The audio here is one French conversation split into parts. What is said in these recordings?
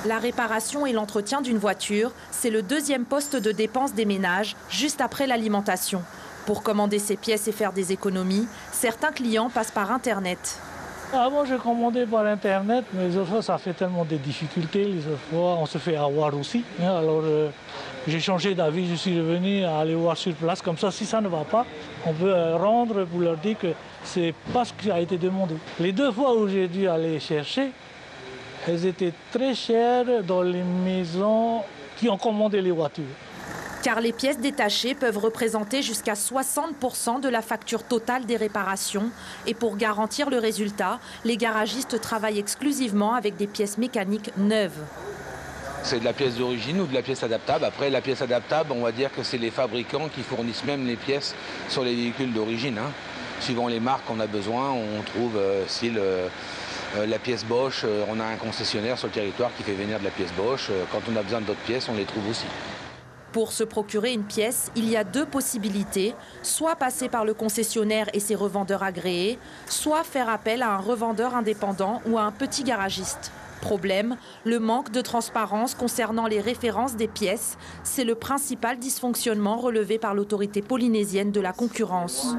La réparation et l'entretien d'une voiture, c'est le deuxième poste de dépense des ménages, juste après l'alimentation. Pour commander ces pièces et faire des économies, certains clients passent par Internet. Avant, je commandais par Internet, mais les autres fois, ça fait tellement de difficultés. Les autres fois, on se fait avoir aussi. Alors, j'ai changé d'avis, je suis revenu à aller voir sur place. Comme ça, si ça ne va pas, on peut rendre pour leur dire que c'est pas ce qui a été demandé. Les deux fois où j'ai dû aller chercher, elles étaient très chères dans les maisons qui ont commandé les voitures. Car les pièces détachées peuvent représenter jusqu'à 60% de la facture totale des réparations. Et pour garantir le résultat, les garagistes travaillent exclusivement avec des pièces mécaniques neuves. C'est de la pièce d'origine ou de la pièce adaptable. Après, la pièce adaptable, on va dire que c'est les fabricants qui fournissent même les pièces sur les véhicules d'origine. Suivant les marques qu'on a besoin, on trouve la pièce Bosch, on a un concessionnaire sur le territoire qui fait venir de la pièce Bosch. Quand on a besoin d'autres pièces, on les trouve aussi. Pour se procurer une pièce, il y a deux possibilités. Soit passer par le concessionnaire et ses revendeurs agréés, soit faire appel à un revendeur indépendant ou à un petit garagiste. Problème, le manque de transparence concernant les références des pièces. C'est le principal dysfonctionnement relevé par l'autorité polynésienne de la concurrence.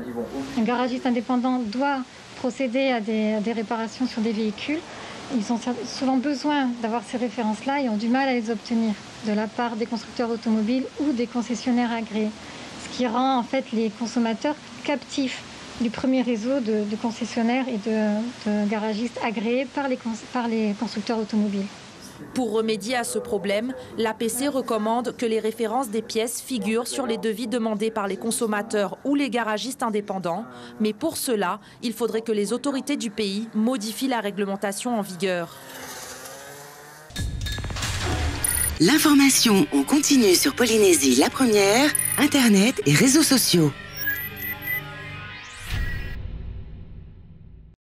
Un garagiste indépendant doit procéder à des réparations sur des véhicules. Ils ont souvent besoin d'avoir ces références-là et ont du mal à les obtenir de la part des constructeurs automobiles ou des concessionnaires agréés. Ce qui rend en fait les consommateurs captifs du premier réseau de concessionnaires et de garagistes agréés par les constructeurs automobiles. Pour remédier à ce problème, l'APC recommande que les références des pièces figurent sur les devis demandés par les consommateurs ou les garagistes indépendants. Mais pour cela, il faudrait que les autorités du pays modifient la réglementation en vigueur. L'information en continu sur Polynésie la première, Internet et réseaux sociaux.